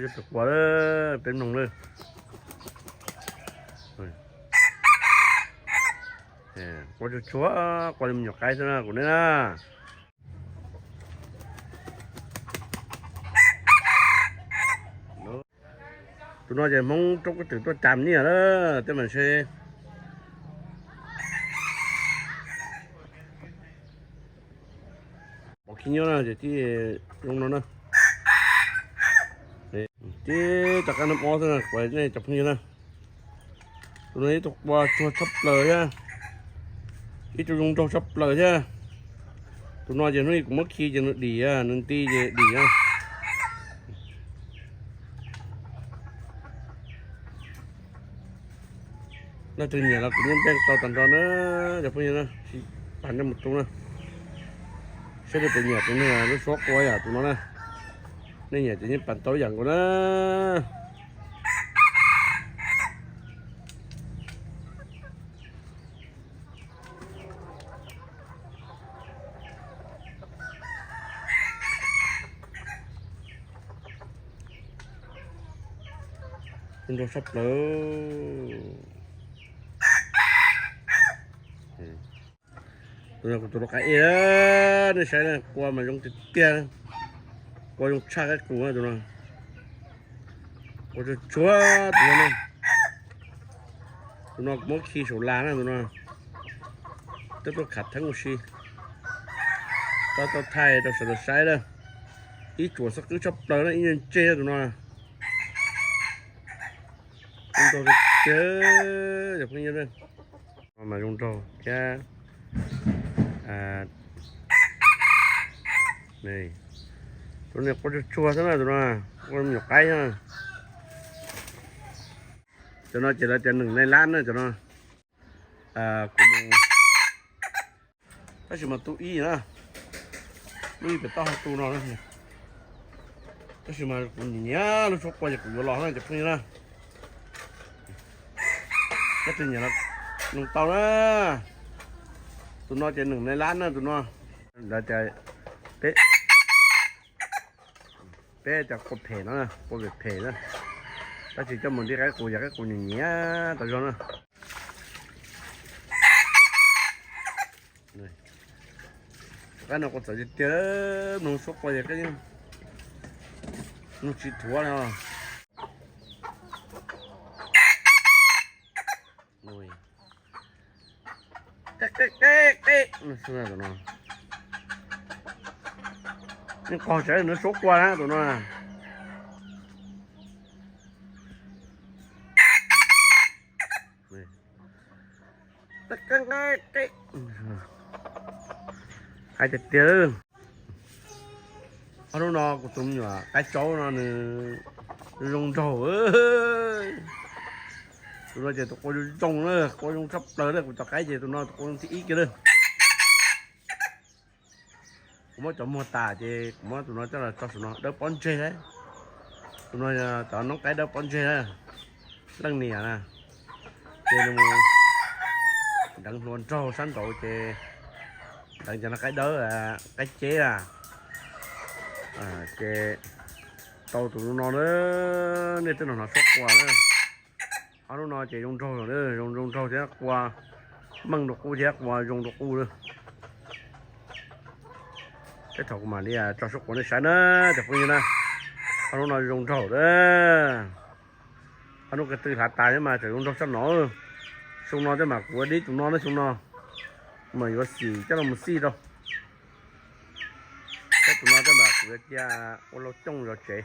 จะตกว่าเลยเป็นนงเลยกูจะชัวกูจะมีหยกไก่ซะนะกูเนี่ยนะตัวน้อยจะมองตกถึงตัวจำเนี่ยแล้วแต่มันเช่บอกขี้เยอะนะจะที่ลงนั่นนะที่จากการน้ำอ้อซะนะไว้เนี่ยจับพึ่งนะตัวนี้ตกว่าชัวชับเลยใช่อีตัวลงชับเลยใช่ตัวน้อยจะนี่กูมักขี้จะนึกดีอ่ะนึกตีจะดีอ่ะน่าจะเนี่ยเราคุณยังแจ้งต่อตันตอนนะจับพึ่งนะผ่านได้หมดตรงนะใช่ได้เป็นเนี่ยตัวนี้นะรู้ช็อกไว้อ่ะตัวนั้นนะนี่เนี่ยจะยิ่งปั่นตัวอย่างกูนะเป็นตัวซับเลยตัวนี้กูตัวไก่นี่ใช่นะกลัวมันลงติดเตี้ยกลัวลงชากูนะตัวนั้นกูจะชัวตัวนั้นตัวนั้นมักขี้โฉลานะตัวนั้นตัวขัดทั้งชีตัวไทยตัวสดใสเลยอีจั่วสักคือชอบเลยนะอีนั่นเจ๊ตัวนั้นตัวเจ๊อย่าเพิ่งเยอะเลยมาลงตัวแค่นี่ตัวนี้ก็จะชัวร์ใช่ไหมตัวนั้นก็มีไก่ใช่ไหมตัวนั้นจะหนึ่งในล้านนะตัวนั้นกูมึงถ้าจะมาตู้อีนะตู้อีเป็นต้อตู้นอนนะถ้าจะมากูเนี่ยเราชกไปจะกูรอนะจะพึ่งนะก็ถึงอย่างนั้นหนึ่งเตานะตัวน้อยจะหนึ่งในล้านนะตัวน้อยเราจะเป๊ะจากกดเพนะกดเพนะถ้าจิตจะเหมือนที่ใครกูอยากให้กูอย่างเงี้ยตัวย้อนนะcái nào còn phải chơi nông sốt qua vậy cái nông chỉ thua nào nuôi cái nó xưa rồi nó nhưng còn trái nó sốt qua đó tụi nó à cái hai chặt tiêu nó cũng tụm nhỏ cái cháu nó rong trầu ơi tụi nó chỉ tụi con rong nữa con rong sắp tới đấy cũng cho cái gì tụi nó con thì ít cái nữa cũng mới chọn mua tà chứ cũng mới tụi nó chắc là cho tụi nó đỡ bón chơi đấy tụi nó chọn nó cái đỡ bón chơi đấy lăng nè nè chơi nó đặng luôn trâu sáng tổ chơi đặng cho nó cái đỡ là cái chế chế tàu tụi nó nữa nên tụi nó sốc qua nữa nó chỉ dùng trâu nữa dùng trâu sẽ qua măng đục cu sẽ qua dùng đục cu nữa cái thầu mà đi cho sốc của nó sáng nữa chụp như này nó dùng trâu đó nó cái từ hạt tài mà chỉ dùng trâu sắp nổ xong nó chứ mà của đi tụi nó xong nó mà có xì chắc là một xì đâu cái tụi nó chứ mà của kia ô lô trông rồi chế